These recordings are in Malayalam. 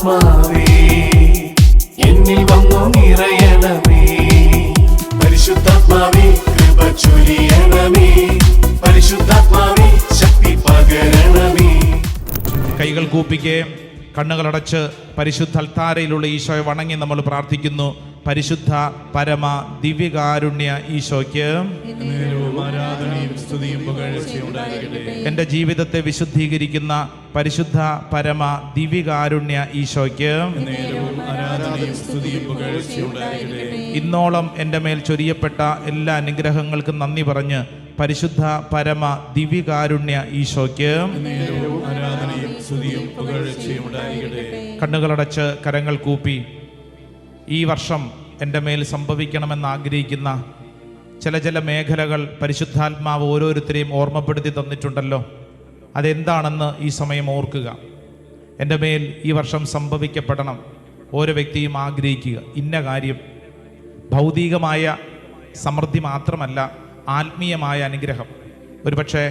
ആത്മാവേ എന്നിൽ വന്നു നിറയണമേ. പരിശുദ്ധാത്മാവേ കൃപ ചൊരിയണമേ. പരിശുദ്ധാത്മാവേ ശക്തി പകരണമേ. കൈകൾ കൂപ്പിക്കേ, കണ്ണുകളടച്ച് പരിശുദ്ധ അൽത്താരയിലുള്ള ഈശോയെ വണങ്ങി നമ്മൾ പ്രാർത്ഥിക്കുന്നു. പരിശുദ്ധ പരമ ദിവ്യകാരുണ്യ ഈശോയ്ക്ക് എൻ്റെ ജീവിതത്തെ വിശുദ്ധീകരിക്കുന്ന പരിശുദ്ധ പരമ ദിവ്യകാരുണ്യ ഈശോയ്ക്ക് ഇന്നോളം എൻ്റെ മേൽ ചൊരിയപ്പെട്ട എല്ലാ അനുഗ്രഹങ്ങൾക്കും നന്ദി പറഞ്ഞ് പരിശുദ്ധ പരമ ദിവ്യകാരുണ്യ ഈശോയ്ക്ക് കണ്ണുകളടച്ച് കരങ്ങൾ കൂപ്പി ഈ വർഷം എൻ്റെ മേൽ സംഭവിക്കണമെന്ന് ആഗ്രഹിക്കുന്ന ചില മേഖലകൾ പരിശുദ്ധാത്മാവ് ഓരോരുത്തരെയും ഓർമ്മപ്പെടുത്തി തന്നിട്ടുണ്ടല്ലോ. അതെന്താണെന്ന് ഈ സമയം ഓർക്കുക. എൻ്റെ മേൽ ഈ വർഷം സംഭവിക്കപ്പെടണം. ഓരോ വ്യക്തിയും ആഗ്രഹിക്കുക ഇന്ന കാര്യം. ഭൗതികമായ സമൃദ്ധി മാത്രമല്ല, ആത്മീയമായ അനുഗ്രഹം. ഒരുപക്ഷെ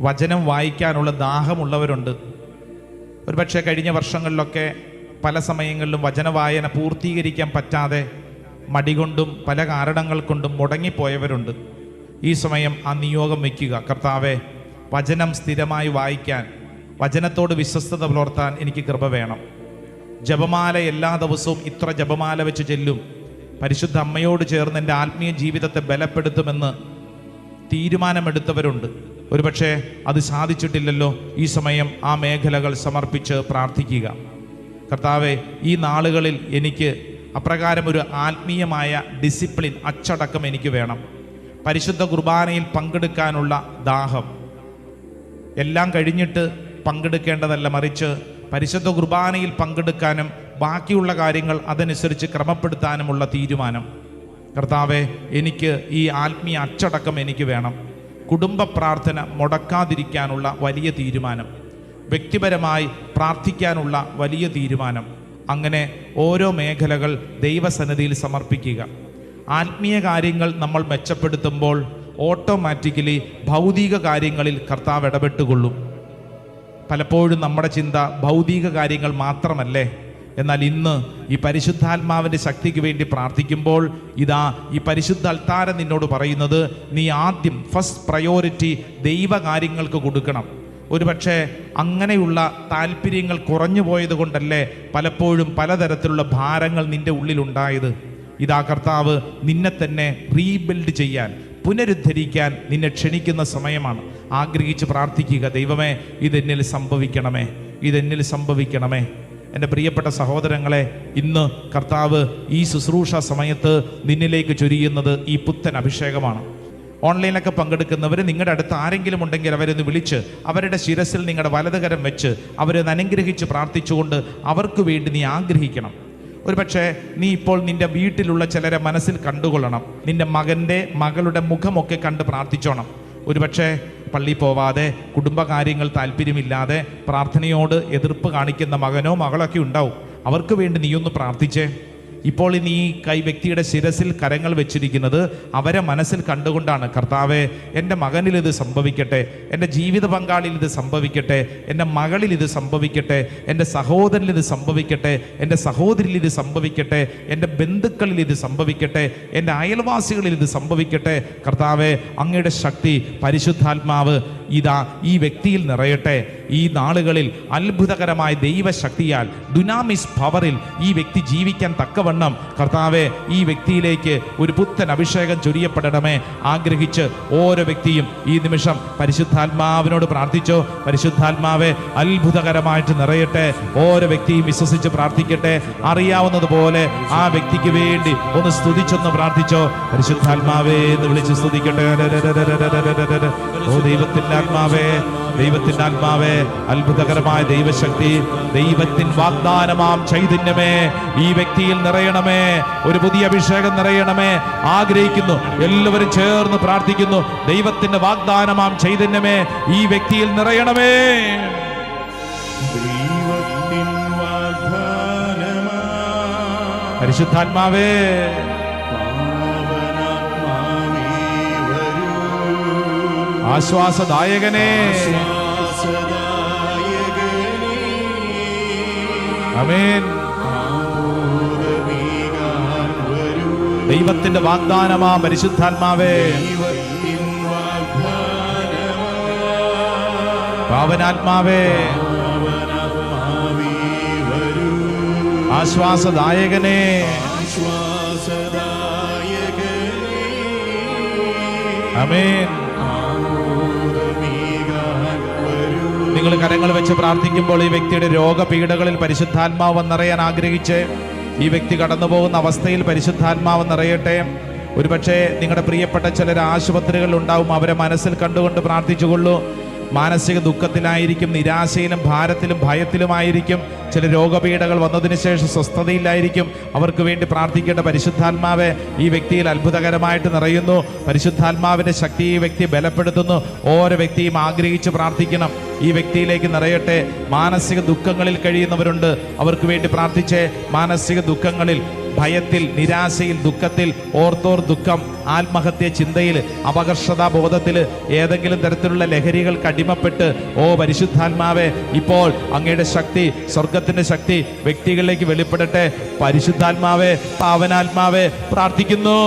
വചനം വായിക്കാനുള്ള ദാഹമുള്ളവരുണ്ട്. ഒരുപക്ഷെ കഴിഞ്ഞ വർഷങ്ങളിലൊക്കെ പല സമയങ്ങളിലും വചനവായന പൂർത്തീകരിക്കാൻ പറ്റാതെ മടികൊണ്ടും പല കാരണങ്ങൾ കൊണ്ടും മുടങ്ങിപ്പോയവരുണ്ട്. ഈ സമയം ആ നിയോഗം വയ്ക്കുക. കർത്താവേ, വചനം സ്ഥിരമായി വായിക്കാൻ, വചനത്തോട് വിശ്വസ്തത പുലർത്താൻ എനിക്ക് കൃപ വേണം. ജപമാല എല്ലാ ദിവസവും ഇത്ര ജപമാല വെച്ച് ചെല്ലും. പരിശുദ്ധ അമ്മയോട് ചേർന്ന് എൻ്റെ ആത്മീയ ജീവിതത്തെ ബലപ്പെടുത്തുമെന്ന് തീരുമാനമെടുത്തവരുണ്ട്. ഒരുപക്ഷെ അത് സാധിച്ചിട്ടില്ലല്ലോ. ഈ സമയം ആ മേഖലകൾ സമർപ്പിച്ച് പ്രാർത്ഥിക്കുക. കർത്താവെ, ഈ നാളുകളിൽ എനിക്ക് അപ്രകാരം ഒരു ആത്മീയമായ ഡിസിപ്ലിൻ, അച്ചടക്കം എനിക്ക് വേണം. പരിശുദ്ധ കുർബാനയിൽ പങ്കെടുക്കാനുള്ള ദാഹം. എല്ലാം കഴിഞ്ഞിട്ട് പങ്കെടുക്കേണ്ടതല്ല, മറിച്ച് പരിശുദ്ധ കുർബാനയിൽ പങ്കെടുക്കാനും ബാക്കിയുള്ള കാര്യങ്ങൾ അതനുസരിച്ച് ക്രമപ്പെടുത്താനുമുള്ള തീരുമാനം. കർത്താവെ, എനിക്ക് ഈ ആത്മീയ അച്ചടക്കം എനിക്ക് വേണം. കുടുംബ പ്രാർത്ഥന മുടക്കാതിരിക്കാനുള്ള വലിയ തീരുമാനം. വ്യക്തിപരമായി പ്രാർത്ഥിക്കാനുള്ള വലിയ തീരുമാനം. അങ്ങനെ ഓരോ മേഖലകൾ ദൈവസന്നിധിയിൽ സമർപ്പിക്കുക. ആത്മീയ കാര്യങ്ങൾ നമ്മൾ മെച്ചപ്പെടുത്തുമ്പോൾ ഓട്ടോമാറ്റിക്കലി ഭൗതിക കാര്യങ്ങളിൽ കർത്താവ് ഇടപെട്ടുകൊള്ളും. പലപ്പോഴും നമ്മുടെ ചിന്ത ഭൗതിക കാര്യങ്ങൾ മാത്രമല്ലേ. എന്നാൽ ഇന്ന് ഈ പരിശുദ്ധാത്മാവിൻ്റെ ശക്തിക്ക് വേണ്ടി പ്രാർത്ഥിക്കുമ്പോൾ ഇതാ ഈ പരിശുദ്ധ അൽത്താര നിന്നോട് പറയുന്നത്, നീ ആദ്യം ഫസ്റ്റ് പ്രയോറിറ്റി ദൈവകാര്യങ്ങൾക്ക് കൊടുക്കണം. ഒരുപക്ഷെ അങ്ങനെയുള്ള താല്പര്യങ്ങൾ കുറഞ്ഞു പോയത് കൊണ്ടല്ലേ പലപ്പോഴും പലതരത്തിലുള്ള ഭാരങ്ങൾ നിന്റെ ഉള്ളിലുണ്ടായത്. ഇതാ കർത്താവ് നിന്നെ തന്നെ റീബിൽഡ് ചെയ്യാൻ, പുനരുദ്ധരിക്കാൻ നിന്നെ ക്ഷണിക്കുന്ന സമയമാണ്. ആഗ്രഹിച്ച് പ്രാർത്ഥിക്കുക. ദൈവമേ, ഇതെന്നിൽ സംഭവിക്കണമേ, ഇതെന്നിൽ സംഭവിക്കണമേ. എൻ്റെ പ്രിയപ്പെട്ട സഹോദരങ്ങളെ, ഇന്ന് കർത്താവ് ഈ ശുശ്രൂഷ സമയത്ത് നിന്നിലേക്ക് ചൊരിയുന്നത് ഈ പുത്തൻ അഭിഷേകമാണ്. ഓൺലൈനിലൊക്കെ പങ്കെടുക്കുന്നവർ, നിങ്ങളുടെ അടുത്ത് ആരെങ്കിലും ഉണ്ടെങ്കിൽ അവരൊന്ന് വിളിച്ച് അവരുടെ ശിരസിൽ നിങ്ങളുടെ വലതുകരം വെച്ച് അവരെ അനുഗ്രഹിച്ച് പ്രാർത്ഥിച്ചുകൊണ്ട് അവർക്ക് വേണ്ടി നീ ആഗ്രഹിക്കണം. ഒരുപക്ഷെ നീ ഇപ്പോൾ നിന്റെ വീട്ടിലുള്ള ചിലരെ മനസ്സിൽ കണ്ടുകൊള്ളണം. നിന്റെ മകൻ്റെ മകളുടെ മുഖമൊക്കെ കണ്ട് പ്രാർത്ഥിച്ചോണം. ഒരുപക്ഷെ പള്ളിയിൽ പോവാതെ, കുടുംബകാര്യങ്ങൾ താല്പര്യമില്ലാതെ, പ്രാർത്ഥനയോട് എതിർപ്പ് കാണിക്കുന്ന മകനോ മകളൊക്കെ ഉണ്ടാവും. അവർക്ക് വേണ്ടി നീയൊന്ന് പ്രാർത്ഥിച്ചേ. ഇപ്പോൾ നീ വ്യക്തിയുടെ ശിരസിൽ കരങ്ങൾ വെച്ചിരിക്കുന്നത് അവരെ മനസ്സിൽ കണ്ടുകൊണ്ടാണ്. കർത്താവെ, എൻ്റെ മകനിൽ ഇത് സംഭവിക്കട്ടെ, എൻ്റെ ജീവിത പങ്കാളിയിൽ ഇത് സംഭവിക്കട്ടെ, എൻ്റെ മകളിൽ ഇത് സംഭവിക്കട്ടെ, എൻ്റെ സഹോദരനിൽ ഇത് സംഭവിക്കട്ടെ, എൻ്റെ സഹോദരിയിൽ ഇത് സംഭവിക്കട്ടെ, എൻ്റെ ബന്ധുക്കളിൽ ഇത് സംഭവിക്കട്ടെ, എൻ്റെ അയൽവാസികളിൽ ഇത് സംഭവിക്കട്ടെ. കർത്താവെ, അങ്ങയുടെ ശക്തി, പരിശുദ്ധാത്മാവ് ഇതാ ഈ വ്യക്തിയിൽ നിറയട്ടെ. ഈ നാളുകളിൽ അത്ഭുതകരമായ ദൈവശക്തിയാൽ, ഡുനാമിസ് പവറിൽ ഈ വ്യക്തി ജീവിക്കാൻ തക്കവണ്ണം കർത്താവെ, ഈ വ്യക്തിയിലേക്ക് ഒരു പുത്തൻ അഭിഷേകം ചൊരിയപ്പെടണമേ. ആഗ്രഹിച്ച് ഓരോ വ്യക്തിയും ഈ നിമിഷം പരിശുദ്ധാത്മാവിനോട് പ്രാർത്ഥിച്ചോ. പരിശുദ്ധാത്മാവെ, അത്ഭുതകരമായിട്ട് നിറയട്ടെ. ഓരോ വ്യക്തിയും വിശ്വസിച്ച് പ്രാർത്ഥിക്കട്ടെ. അറിയാവുന്നതുപോലെ ആ വ്യക്തിക്ക് വേണ്ടി ഒന്ന് സ്തുതിച്ചൊന്ന് പ്രാർത്ഥിച്ചോ. പരിശുദ്ധാത്മാവേ എന്ന് വിളിച്ച് സ്തുതിക്കട്ടെ. ഓ ദൈവത്തിന്റെ ആത്മാവേ, ദൈവത്തിന്റെ ആത്മാവേ, അത്ഭുതകരമായ ദൈവശക്തി, ദൈവത്തിൻ വാഗ്ദാനമാം ചൈതന്യമേ ഈ വ്യക്തിയിൽ നിറയണമേ. ഒരു പുതിയ അഭിഷേകം നിറയണമേ. ആഗ്രഹിക്കുന്നു. എല്ലാവരും ചേർന്ന് പ്രാർത്ഥിക്കുന്നു. ദൈവത്തിന്റെ വാഗ്ദാനമാം ചൈതന്യമേ ഈ വ്യക്തിയിൽ നിറയണമേ. പരിശുദ്ധാത്മാവേ, ആശ്വാസദായകനേ, ആമേൻ. ആമോദമേകാൻ വരൂ. ദൈവത്തിന്റെ വാഗ്ദാനമാ പരിശുദ്ധാത്മാവേ, ദൈവത്തിൻ വാഗ്ദാനമാ. പാവനാത്മാവേ, പാവനാത്മാവേ വരൂ. ആശ്വാസദായകനെ, ആശ്വാസദായകനേ. ആമേൻ. ആമോദമേകാൻ വരൂ. നിങ്ങൾ കരങ്ങൾ വെച്ച് പ്രാർത്ഥിക്കുമ്പോൾ ഈ വ്യക്തിയുടെ രോഗപീഠകളിൽ പരിശുദ്ധാത്മാവ് നിറയാൻ ആഗ്രഹിച്ച് ഈ വ്യക്തി കടന്നു പോകുന്ന അവസ്ഥയിൽ പരിശുദ്ധാത്മാവ് നിറയട്ടെ. ഒരുപക്ഷെ നിങ്ങളുടെ പ്രിയപ്പെട്ട ചിലർ ആശുപത്രികളിൽ ഉണ്ടാവും. അവരെ മനസ്സിൽ കണ്ടുകൊണ്ട് പ്രാർത്ഥിച്ചുകൊള്ളൂ. മാനസിക ദുഃഖത്തിലായിരിക്കും, നിരാശയിലും ഭാരത്തിലും ഭയത്തിലുമായിരിക്കും. ചില രോഗപീഠകൾ വന്നതിന് ശേഷം സ്വസ്ഥതയില്ലായിരിക്കും. അവർക്ക് വേണ്ടി പ്രാർത്ഥിക്കേണ്ട. പരിശുദ്ധാത്മാവെ ഈ വ്യക്തിയിൽ അത്ഭുതകരമായിട്ട് നിറയുന്നു. പരിശുദ്ധാത്മാവിൻ്റെ ശക്തി ഈ വ്യക്തിയെ ബലപ്പെടുത്തുന്നു. ഓരോ വ്യക്തിയും ആഗ്രഹിച്ച് പ്രാർത്ഥിക്കണം. ഈ വ്യക്തിയിലേക്ക് നിറയട്ടെ. മാനസിക ദുഃഖങ്ങളിൽ കഴിയുന്നവരുണ്ട്, അവർക്ക് വേണ്ടി പ്രാർത്ഥിച്ചേ. മാനസിക ദുഃഖങ്ങളിൽ, ഭയത്തിൽ, നിരാശയിൽ, ദുഃഖത്തിൽ, ഓർത്തോർ ദുഃഖം, ആത്മഹത്യ ചിന്തയിൽ, അപകർഷതാ ബോധത്തിൽ, ഏതെങ്കിലും തരത്തിലുള്ള ലഹരികൾക്ക് അടിമപ്പെട്ട്, ഓ പരിശുദ്ധാത്മാവെ ഇപ്പോൾ അങ്ങയുടെ ശക്തി, സ്വർഗത്തിന്റെ ശക്തി വ്യക്തികളിലേക്ക് വെളിപ്പെടട്ടെ. പരിശുദ്ധാത്മാവെ, പാവനാത്മാവെ പ്രാർത്ഥിക്കുന്നു.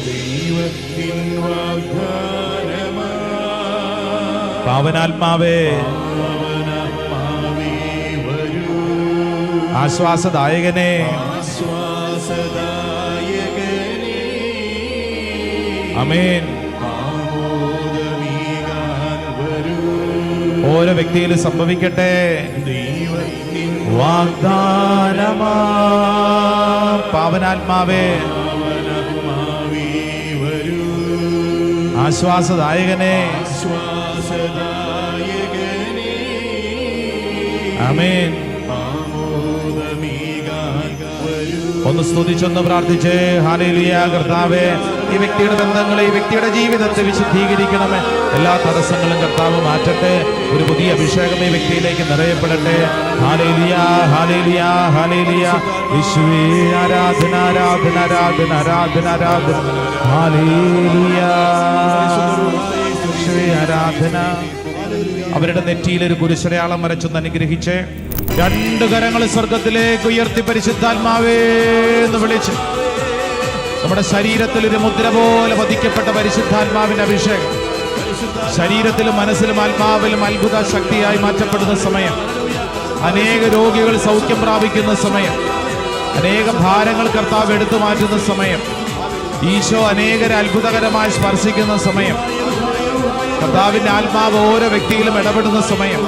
ദൈവത്തിൻ വാഗ്ദാനമാ. പാവനാത്മാവേ, പാവനാത്മാവേ വരൂ. ആശ്വാസദായകനെ, ആശ്വാസദായകനേ. ആമേൻ. ആമോദമേകാൻ വരൂ. ഓരോ വ്യക്തിയിലും സംഭവിക്കട്ടെ. ദൈവത്തിൻ വാഗ്ദാനമാ. പാവനാത്മാവേ, പാവനാത്മാവേ വരൂ. ആശ്വാസദായകനെ, ആശ്വാസദായകനേ. ആമേൻ. ആമോദമേകാൻ വരൂ. ഒന്ന് സ്തുതിച്ചൊന്ന് പ്രാർത്ഥിച്ചേ. ഹല്ലേലൂയ. കർത്താവേ, ഈ വ്യക്തിയുടെ ബന്ധങ്ങളെ, ഈ വ്യക്തിയുടെ ജീവിതത്തെ വിശുദ്ധീകരിക്കണമേ. എല്ലാ തടസ്സങ്ങളും കർത്താവ് മാറ്റട്ടെ. ഒരു പുതിയ അഭിഷേകം ഈ വ്യക്തിയിലേക്ക് നിറയപ്പെടട്ടെ. ഹല്ലേലൂയ, ഹല്ലേലൂയ, ഹല്ലേലൂയ. യേശുവേ ആരാധന, ആരാധന, ആരാധന, ആരാധന, ആരാധന. ഹല്ലേലൂയ, യേശുവേ ആരാധന. അവരുടെ നെറ്റിയിൽ ഒരു കുരിശടയാളം വരച്ചൊന്ന് അനുഗ്രഹിച്ച് രണ്ട് കരങ്ങൾ സ്വർഗത്തിലേക്ക് ഉയർത്തി പരിശുദ്ധാത്മാവേ എന്ന് വിളിച്ച് നമ്മുടെ ശരീരത്തിൽ ഒരു മുദ്ര പോലെ പതിക്കപ്പെട്ട പരിശുദ്ധാത്മാവിന്റെ അഭിഷേകം ശരീരത്തിലും മനസ്സിലും ആത്മാവിലും അത്ഭുത ശക്തിയായി മാറ്റപ്പെടുന്ന സമയം, അനേക രോഗികൾ സൗഖ്യം പ്രാപിക്കുന്ന സമയം, അനേകം ഭാരങ്ങൾ കർത്താവ് എടുത്തു മാറ്റുന്ന സമയം, ഈശോ അനേകരെ അത്ഭുതകരമായി സ്പർശിക്കുന്ന സമയം, കർത്താവിന്റെ ആത്മാവ് ഓരോ വ്യക്തിയിലും ഇടപെടുന്ന സമയം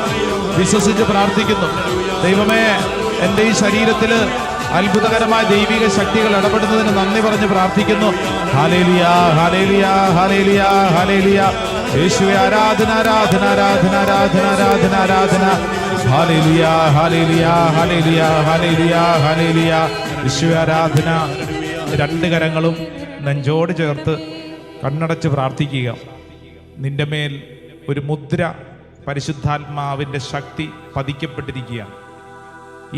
വിശ്വസിച്ച് പ്രാർത്ഥിക്കുന്നു. ദൈവമേ, എൻ്റെ ഈ ശരീരത്തിൽ അത്ഭുതകരമായ ദൈവിക ശക്തികൾ ഇടപെടുന്നതിന് നന്ദി പറഞ്ഞ് പ്രാർത്ഥിക്കുന്നു. ഹല്ലേലൂയ, ഹല്ലേലൂയ, ഹല്ലേലൂയ, ഹല്ലേലൂയ. യേശുവേ ആരാധന, ആരാധന, ആരാധന, ആരാധന, ആരാധന, ആരാധന. ഹല്ലേലൂയ, ഹല്ലേലൂയ, ഹല്ലേലൂയ, ഹല്ലേലൂയ, ഹല്ലേലൂയ. യേശുവേ ആരാധന. രണ്ട് കരങ്ങളും നെഞ്ചോട് ചേർത്ത് കണ്ണടച്ച് പ്രാർത്ഥിക്കുക. നിന്റെ മേൽ ഒരു മുദ്ര, പരിശുദ്ധാത്മാവിൻ്റെ ശക്തി പതിക്കപ്പെട്ടിരിക്കുകയാണ്.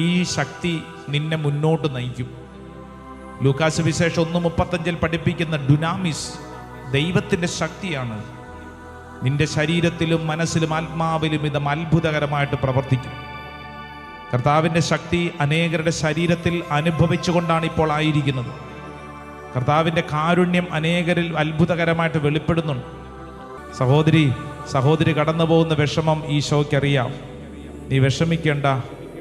ഈ ശക്തി നിന്നെ മുന്നോട്ട് നയിക്കും. ലൂക്കാസ് വിശേഷം 1:35 പഠിപ്പിക്കുന്ന ഡുനാമിസ് ദൈവത്തിൻ്റെ ശക്തിയാണ്. നിന്റെ ശരീരത്തിലും മനസ്സിലും ആത്മാവിലും ഇത് അത്ഭുതകരമായിട്ട് പ്രവർത്തിക്കും. കർത്താവിൻ്റെ ശക്തി അനേകരുടെ ശരീരത്തിൽ അനുഭവിച്ചുകൊണ്ടാണ് ഇപ്പോൾ ആയിരിക്കുന്നത്. കർത്താവിൻ്റെ കാരുണ്യം അനേകരിൽ അത്ഭുതകരമായിട്ട് വെളിപ്പെടുന്നുണ്ട്. സഹോദരി കടന്നു പോകുന്ന വിഷമം ഈശോയ്ക്കറിയാം. നീ വിഷമിക്കേണ്ട,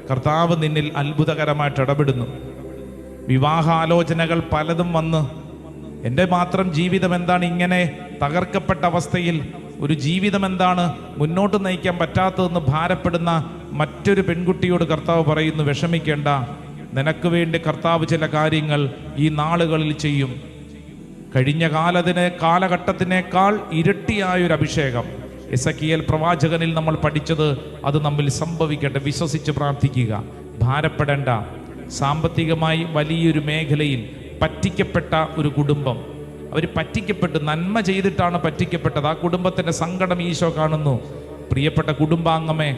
കർത്താവ് നിന്നിൽ അത്ഭുതകരമായിട്ട് ഇടപെടുന്നു. വിവാഹാലോചനകൾ പലതും വന്ന് എൻ്റെ മാത്രം ജീവിതം എന്താണ് ഇങ്ങനെ തകർക്കപ്പെട്ട അവസ്ഥയിൽ, ഒരു ജീവിതം എന്താണ് മുന്നോട്ട് നയിക്കാൻ പറ്റാത്തതെന്ന് ഭാരപ്പെടുന്ന മറ്റൊരു പെൺകുട്ടിയോട് കർത്താവ് പറയുന്നു, വിഷമിക്കേണ്ട, നിനക്ക് വേണ്ടി കർത്താവ് ചില കാര്യങ്ങൾ ഈ നാളുകളിൽ ചെയ്യും. കഴിഞ്ഞ കാലഘട്ടത്തിനേക്കാൾ ഇരട്ടിയായൊരു അഭിഷേകം എസക്കിയേൽ പ്രവാചകനിൽ നമ്മൾ പഠിച്ചത് അത് നമ്മിൽ സംഭവിക്കട്ടെ. വിശ്വസിച്ച് പ്രാർത്ഥിക്കുക. ഭാരപ്പെടേണ്ട. സാമ്പത്തികമായി വലിയൊരു മേഖലയിൽ പറ്റിക്കപ്പെട്ട ഒരു കുടുംബം, അവർ പറ്റിക്കപ്പെട്ട് നന്മ ചെയ്തിട്ടാണ് പറ്റിക്കപ്പെട്ടത്. ആ കുടുംബത്തിൻ്റെ സങ്കടം ഈശോ കാണുന്നു. പ്രിയപ്പെട്ട കുടുംബാംഗമേ,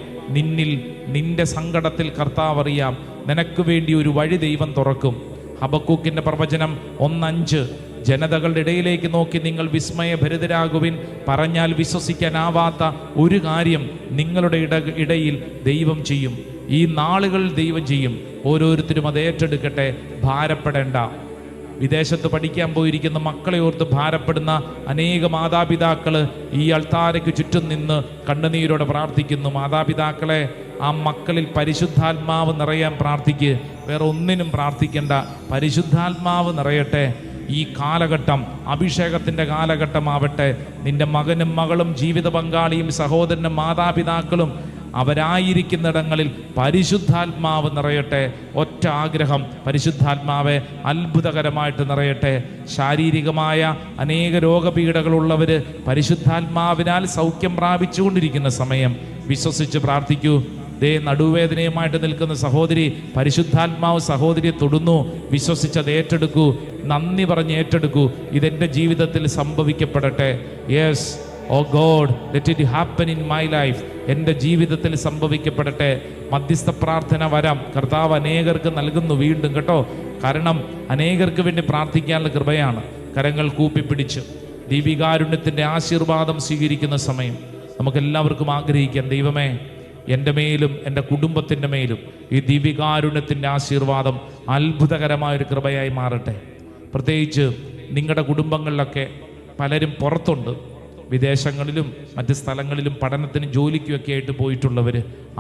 നിന്റെ സങ്കടത്തിൽ കർത്താവ് അറിയാം. നിനക്ക് വേണ്ടി ഒരു വഴി ദൈവം തുറക്കും. ഹബക്കൂക്കിൻ്റെ പ്രവചനം 1:5. ജനതകളുടെ ഇടയിലേക്ക് നോക്കി നിങ്ങൾ വിസ്മയഭരിതരാകുവിൻ. പറഞ്ഞാൽ വിശ്വസിക്കാനാവാത്ത ഒരു കാര്യം നിങ്ങളുടെ ഇടയിൽ ദൈവം ചെയ്യും. ഈ നാളുകളിൽ ദൈവം ചെയ്യും. ഓരോരുത്തരും അത് ഏറ്റെടുക്കട്ടെ. ഭാരപ്പെടേണ്ട. വിദേശത്ത് പഠിക്കാൻ പോയിരിക്കുന്ന മക്കളെ ഓർത്ത് ഭാരപ്പെടുന്ന അനേക മാതാപിതാക്കൾ ഈ അൾത്താരയ്ക്ക് ചുറ്റും നിന്ന് കണ്ണുനീരോടെ പ്രാർത്ഥിക്കുന്നു. മാതാപിതാക്കളെ, ആ മക്കളിൽ പരിശുദ്ധാത്മാവ് നിറയാൻ പ്രാർത്ഥിക്കുക. വേറെ ഒന്നിനും പ്രാർത്ഥിക്കേണ്ട. പരിശുദ്ധാത്മാവ് നിറയട്ടെ. ഈ കാലഘട്ടം അഭിഷേകത്തിൻ്റെ കാലഘട്ടമാവട്ടെ. നിന്റെ മകനും മകളും ജീവിത പങ്കാളിയും സഹോദരനും മാതാപിതാക്കളും അവരായിരിക്കുന്നിടങ്ങളിൽ പരിശുദ്ധാത്മാവ് നിറയട്ടെ. ഒറ്റ ആഗ്രഹം, പരിശുദ്ധാത്മാവെ അത്ഭുതകരമായിട്ട് നിറയട്ടെ. ശാരീരികമായ അനേക രോഗപീഠകളുള്ളവർ പരിശുദ്ധാത്മാവിനാൽ സൗഖ്യം പ്രാപിച്ചുകൊണ്ടിരിക്കുന്ന സമയം വിശ്വസിച്ച് പ്രാർത്ഥിക്കൂ. ദേ നടുവേദനയുമായിട്ട് നിൽക്കുന്ന സഹോദരി, പരിശുദ്ധാത്മാവ് സഹോദരിയെ തൊടുന്നു. വിശ്വസിച്ചത് ഏറ്റെടുക്കൂ. നന്ദി പറഞ്ഞ് ഏറ്റെടുക്കൂ. ഇതെൻ്റെ ജീവിതത്തിൽ സംഭവിക്കപ്പെടട്ടെ. Yes, oh God, let it happen in my life. എൻ്റെ ജീവിതത്തിൽ സംഭവിക്കപ്പെടട്ടെ. മധ്യസ്ഥ പ്രാർത്ഥന വരം കർത്താവ് അനേകർക്ക് നൽകുന്നു വീണ്ടും കേട്ടോ. കാരണം അനേകർക്ക് വേണ്ടി പ്രാർത്ഥിക്കാനുള്ള കൃപയാണ്. കരങ്ങൾ കൂപ്പിപ്പിടിച്ച് ദീപികാരുണ്യത്തിൻ്റെ ആശീർവാദം സ്വീകരിക്കുന്ന സമയം നമുക്കെല്ലാവർക്കും ആഗ്രഹിക്കാം, ദൈവമേ, എൻ്റെ മേലും എൻ്റെ കുടുംബത്തിൻ്റെ മേലും ഈ ദീപികാരുണ്യത്തിൻ്റെ ആശീർവാദം അത്ഭുതകരമായൊരു കൃപയായി മാറട്ടെ. പ്രത്യേകിച്ച് നിങ്ങളുടെ കുടുംബങ്ങളിലൊക്കെ പലരും പുറത്തുണ്ട്, വിദേശങ്ങളിലും മറ്റ് സ്ഥലങ്ങളിലും പഠനത്തിനും ജോലിക്കുമൊക്കെ ആയിട്ട് പോയിട്ടുള്ളവർ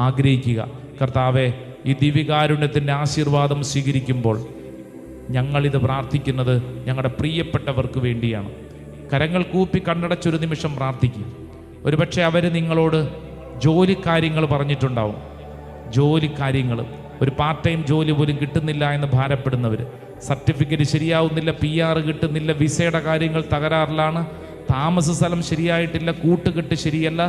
ആഗ്രഹിക്കുക, കർത്താവെ, ഈ ദിവ്യകാരുണ്യത്തിൻ്റെ ആശീർവാദം സ്വീകരിക്കുമ്പോൾ ഞങ്ങളിത് പ്രാർത്ഥിക്കുന്നത് ഞങ്ങളുടെ പ്രിയപ്പെട്ടവർക്ക് വേണ്ടിയാണ്. കരങ്ങൾ കൂപ്പി കണ്ണടച്ചൊരു നിമിഷം പ്രാർത്ഥിക്കുക. ഒരുപക്ഷെ അവർ നിങ്ങളോട് ജോലിക്കാര്യങ്ങൾ പറഞ്ഞിട്ടുണ്ടാവും. ജോലിക്കാര്യങ്ങൾ, ഒരു പാർട്ട് ടൈം ജോലി പോലും കിട്ടുന്നില്ല എന്ന് ഭാരപ്പെടുന്നവർ, സർട്ടിഫിക്കറ്റ് ശരിയാവുന്നില്ല, PR കിട്ടുന്നില്ല, വിസയുടെ കാര്യങ്ങൾ തകരാറിലാണ്, താമസ സ്ഥലം ശരിയായിട്ടില്ല, കൂട്ടുകെട്ട് ശരിയല്ല,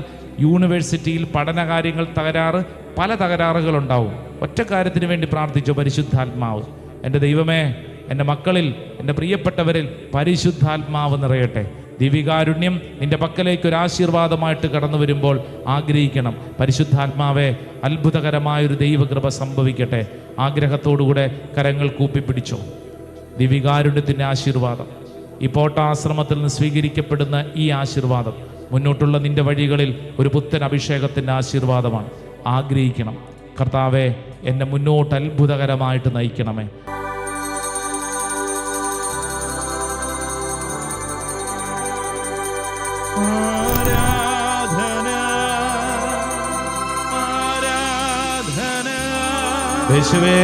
യൂണിവേഴ്സിറ്റിയിൽ പഠന കാര്യങ്ങൾ തകരാറ്, പല തകരാറുകളുണ്ടാവും. ഒറ്റ കാര്യത്തിന് വേണ്ടി പ്രാർത്ഥിച്ചു, പരിശുദ്ധാത്മാവ്. എൻ്റെ ദൈവമേ, എൻ്റെ മക്കളിൽ, എൻ്റെ പ്രിയപ്പെട്ടവരിൽ പരിശുദ്ധാത്മാവ് നിറയട്ടെ. ദിവ്യകാരുണ്യം നിന്റെ പക്കലേക്ക് ഒരു ആശീർവാദമായിട്ട് കടന്നു വരുമ്പോൾ ആഗ്രഹിക്കണം, പരിശുദ്ധാത്മാവെ, അത്ഭുതകരമായൊരു ദൈവകൃപ സംഭവിക്കട്ടെ. ആഗ്രഹത്തോടുകൂടെ കരങ്ങൾ കൂപ്പിപ്പിടിച്ചോ. ദിവ്യകാരുണ്യത്തിൻ്റെ ആശീർവാദം, ഈ പോട്ടാശ്രമത്തിൽ നിന്ന് സ്വീകരിക്കപ്പെടുന്ന ഈ ആശീർവാദം മുന്നോട്ടുള്ള നിന്റെ വഴികളിൽ ഒരു പുത്തൻ അഭിഷേകത്തിൻ്റെ ആശീർവാദമാണ്. ആഗ്രഹിക്കണം, കർത്താവെ, എന്നെ മുന്നോട്ട് അത്ഭുതകരമായിട്ട് നയിക്കണമേ. ആരാധന ആരാധന യേശുവേ.